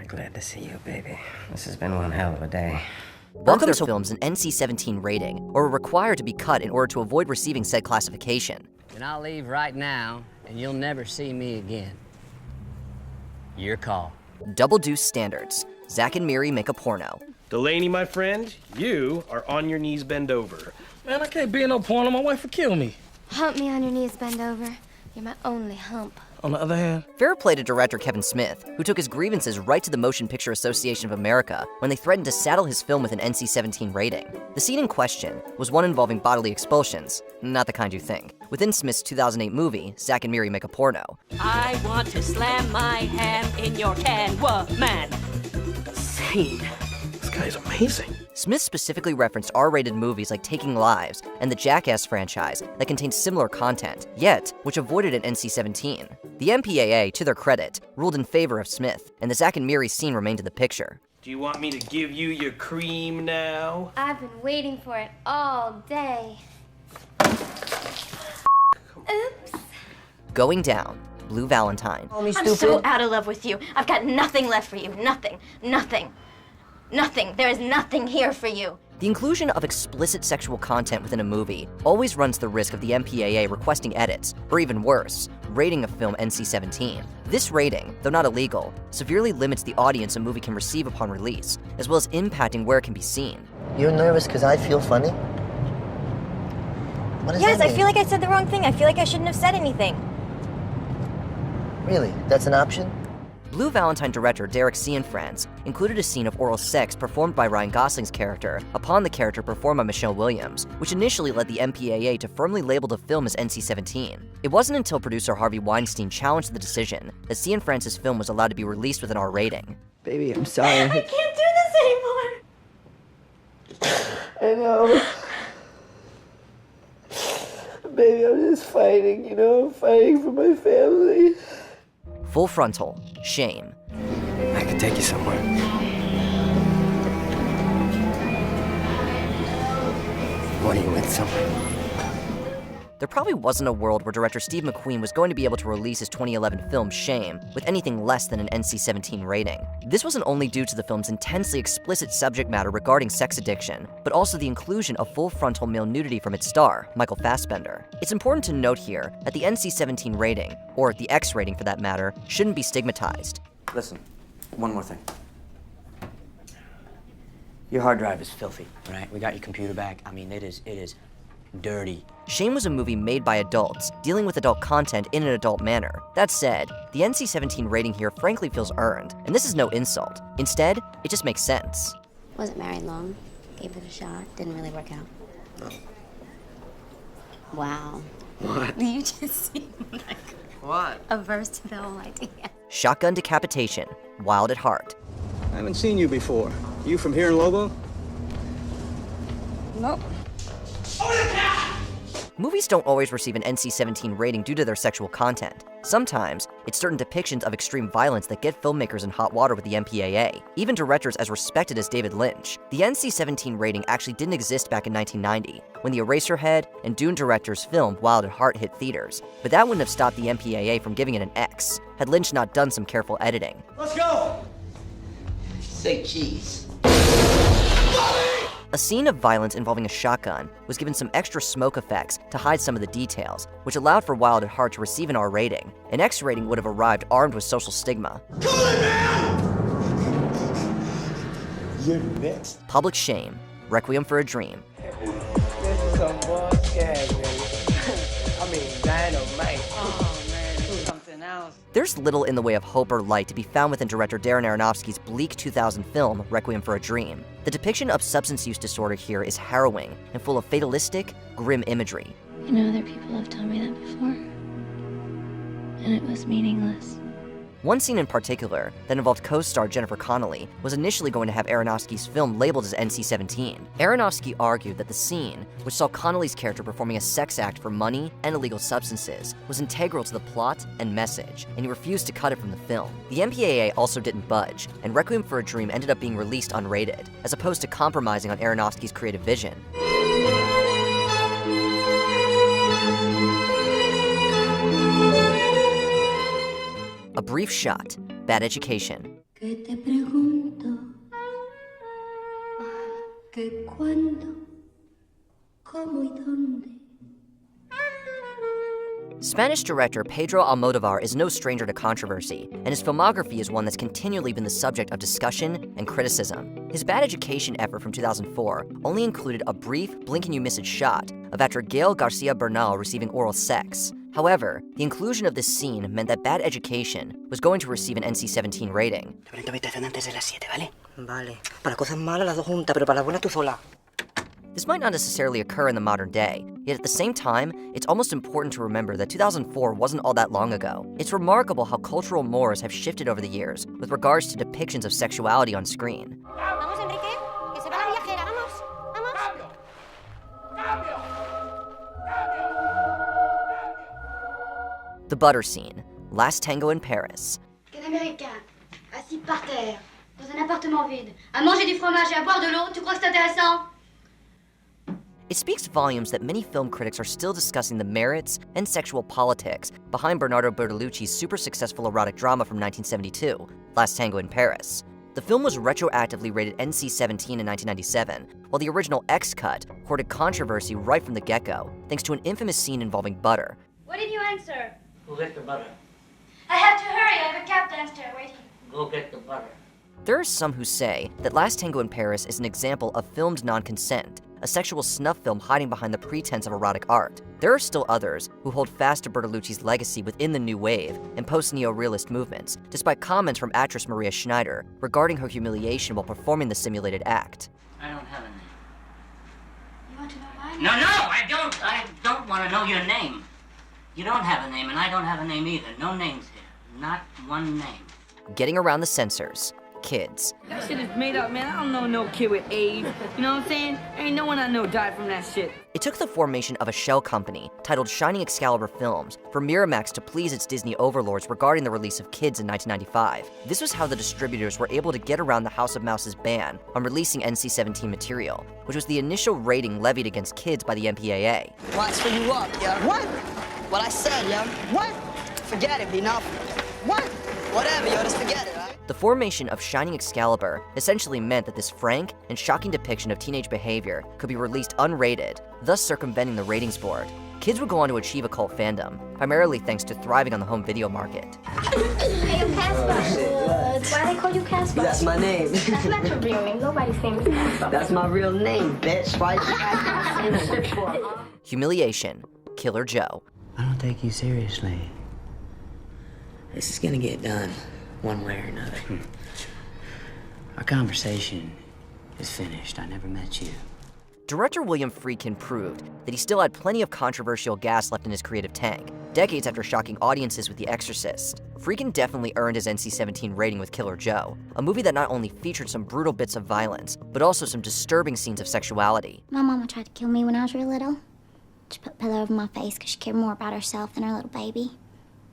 Glad to see you, baby. This has been one hell of a day. Welcome to films an NC-17 rating, or are required to be cut in order to avoid receiving said classification. And I'll leave right now, and you'll never see me again. Your call. Double deuce standards. Zack and Miri make a porno. Delaney, my friend, you are on your knees bend over. Man, I can't be in no porno. My wife would kill me. Hump me on your knees, bend over. You're my only hump. On the other hand, Fair play to director Kevin Smith, who took his grievances right to the Motion Picture Association of America when they threatened to saddle his film with an NC-17 rating. The scene in question was one involving bodily expulsions, not the kind you think. Within Smith's 2008 movie, Zack and Miri Make a Porno. I want to slam my hand in your can, man. Insane. This guy's amazing. Smith specifically referenced R-rated movies like Taking Lives and the Jackass franchise that contained similar content, yet which avoided an NC-17. The MPAA, to their credit, ruled in favor of Smith, and the Zack and Miri scene remained in the picture. Do you want me to give you your cream now? I've been waiting for it all day. Oops. Going down. Blue Valentine. I'm so out of love with you. I've got nothing left for you. Nothing. Nothing. Nothing. There is nothing here for you. The inclusion of explicit sexual content within a movie always runs the risk of the MPAA requesting edits, or even worse, rating a film NC-17. This rating, though not illegal, severely limits the audience a movie can receive upon release, as well as impacting where it can be seen. You're nervous because I feel funny? What does Yes, that I mean? feel like I said the wrong thing. I feel like I shouldn't have said anything. Really? That's an option? Blue Valentine director Derek Cianfrance included a scene of oral sex performed by Ryan Gosling's character upon the character performed by Michelle Williams, which initially led the MPAA to firmly label the film as NC-17. It wasn't until producer Harvey Weinstein challenged the decision that Cianfrance's film was allowed to be released with an R rating. Baby, I'm sorry. I can't do this anymore. I know. Baby, I'm just fighting, fighting for my family. Full frontal. Shame. I could take you somewhere. What are you with someone? There probably wasn't a world where director Steve McQueen was going to be able to release his 2011 film Shame with anything less than an NC-17 rating. This wasn't only due to the film's intensely explicit subject matter regarding sex addiction, but also the inclusion of full frontal male nudity from its star, Michael Fassbender. It's important to note here that the NC-17 rating, or the X rating for that matter, shouldn't be stigmatized. Listen, one more thing. Your hard drive is filthy, right? We got your computer back. I mean, it is dirty. Shame was a movie made by adults, dealing with adult content in an adult manner. That said, the NC-17 rating here frankly feels earned, and this is no insult. Instead, it just makes sense. Wasn't married long. Gave it a shot. Didn't really work out. No. Wow. What? You just seem like What? averse to the whole idea. Shotgun decapitation. Wild at heart. I haven't seen you before. You from here in Lobo? Nope. Movies don't always receive an NC-17 rating due to their sexual content. Sometimes, it's certain depictions of extreme violence that get filmmakers in hot water with the MPAA, even directors as respected as David Lynch. The NC-17 rating actually didn't exist back in 1990, when the Eraserhead and Dune directors filmed Wild at Heart hit theaters. But that wouldn't have stopped the MPAA from giving it an X, had Lynch not done some careful editing. Let's go! Say cheese. A scene of violence involving a shotgun was given some extra smoke effects to hide some of the details, which allowed for Wild at Heart to receive an R rating. An X rating would have arrived armed with social stigma. Call it, man! You're next. Public Shame. Requiem for a Dream. This is some bullshit, baby. I mean, dynamite. Oh, man, it's something else. There's little in the way of hope or light to be found within director Darren Aronofsky's bleak 2000 film, Requiem for a Dream. The depiction of substance use disorder here is harrowing and full of fatalistic, grim imagery. You know, other people have told me that before. And it was meaningless. One scene in particular, that involved co-star Jennifer Connelly, was initially going to have Aronofsky's film labeled as NC-17. Aronofsky argued that the scene, which saw Connelly's character performing a sex act for money and illegal substances, was integral to the plot and message, and he refused to cut it from the film. The MPAA also didn't budge, and Requiem for a Dream ended up being released unrated, as opposed to compromising on Aronofsky's creative vision. A Brief Shot. Bad Education. que te pregunto, que cuándo, cómo y dónde. Spanish director Pedro Almodovar is no stranger to controversy, and his filmography is one that's continually been the subject of discussion and criticism. His Bad Education effort from 2004 only included a brief, blink-and-you-miss-it shot of actor Gael Garcia Bernal receiving oral sex. However, the inclusion of this scene meant that Bad Education was going to receive an NC-17 rating. Vale. Para cosas malas las dos juntas, pero para las buenas tú sola. This might not necessarily occur in the modern day, yet at the same time, it's almost important to remember that 2004 wasn't all that long ago. It's remarkable how cultural mores have shifted over the years with regards to depictions of sexuality on screen. Vamos, Enrique, que se va la viajera, vamos, vamos. The butter scene, Last Tango in Paris. Quel américain, assis par terre, dans un appartement vide, à manger du fromage et à boire de l'eau, tu crois que c'est intéressant? It speaks volumes that many film critics are still discussing the merits and sexual politics behind Bernardo Bertolucci's super successful erotic drama from 1972, Last Tango in Paris. The film was retroactively rated NC-17 in 1997, while the original X cut courted controversy right from the get-go, thanks to an infamous scene involving butter. What did you answer? Go get the butter. I have to hurry, I have a cab downstairs waiting. Go get the butter. There are some who say that Last Tango in Paris is an example of filmed non-consent, a sexual snuff film hiding behind the pretense of erotic art. There are still others who hold fast to Bertolucci's legacy within the New Wave and post-neo-realist movements, despite comments from actress Maria Schneider regarding her humiliation while performing the simulated act. I don't have a name. You want to know mine? No, I don't. I don't want to know your name. You don't have a name, and I don't have a name either. No names here. Not one name. Getting around the censors. Kids. That shit is made up, man. I don't know no kid with AIDS. You know what I'm saying? Ain't no one I know died from that shit. It took the formation of a shell company titled Shining Excalibur Films for Miramax to please its Disney overlords regarding the release of Kids in 1995. This was how the distributors were able to get around the House of Mouse's ban on releasing NC-17 material, which was the initial rating levied against kids by the MPAA. What's for you up, yo? What? What I said, yo. What? Forget it, enough. What? Whatever, yo, just forget it, right? The formation of Shining Excalibur essentially meant that this frank and shocking depiction of teenage behavior could be released unrated, thus circumventing the ratings board. Kids would go on to achieve a cult fandom, primarily thanks to thriving on the home video market. Hey, I'm Casper. Why they call you Casper? That's my name. That's not your real name. Nobody's name is Casper. That's my real name, bitch. Why you guys shit for? Humiliation, Killer Joe. I don't take you seriously. This is gonna get done, one way or another. Our conversation is finished. I never met you. Director William Friedkin proved that he still had plenty of controversial gas left in his creative tank, decades after shocking audiences with The Exorcist. Friedkin definitely earned his NC-17 rating with Killer Joe, a movie that not only featured some brutal bits of violence, but also some disturbing scenes of sexuality. My mama tried to kill me when I was real little. She put a pillow over my face because she cared more about herself than her little baby.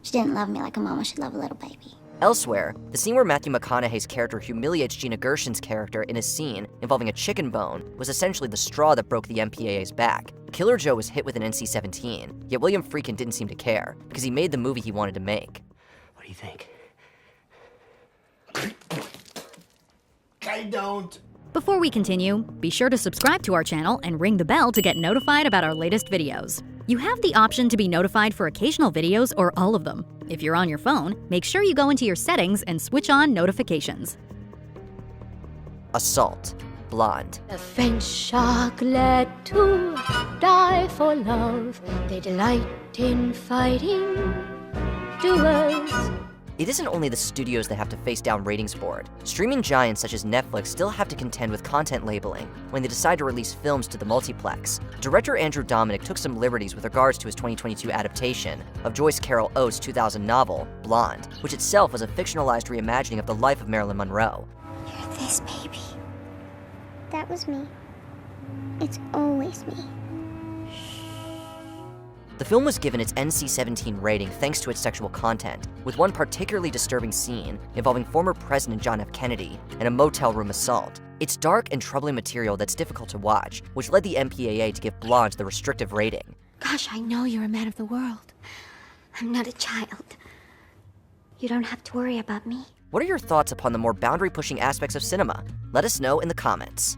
She didn't love me like a mama should love a little baby. Elsewhere, the scene where Matthew McConaughey's character humiliates Gina Gershon's character in a scene involving a chicken bone was essentially the straw that broke the MPAA's back. Killer Joe was hit with an NC-17, yet William Friedkin didn't seem to care, because he made the movie he wanted to make. What do you think? I don't. Before we continue, be sure to subscribe to our channel and ring the bell to get notified about our latest videos. You have the option to be notified for occasional videos or all of them. If you're on your phone, make sure you go into your settings and switch on notifications. Assault, Blonde. The French are glad to die for love. They delight in fighting duels. It isn't only the studios that have to face down ratings board. Streaming giants such as Netflix still have to contend with content labeling when they decide to release films to the multiplex. Director Andrew Dominik took some liberties with regards to his 2022 adaptation of Joyce Carol Oates' 2000 novel, Blonde, which itself was a fictionalized reimagining of the life of Marilyn Monroe. You're this baby. That was me. It's always me. The film was given its NC-17 rating thanks to its sexual content, with one particularly disturbing scene involving former President John F. Kennedy and a motel room assault. It's dark and troubling material that's difficult to watch, which led the MPAA to give Blonde the restrictive rating. Gosh, I know you're a man of the world. I'm not a child. You don't have to worry about me. What are your thoughts upon the more boundary-pushing aspects of cinema? Let us know in the comments.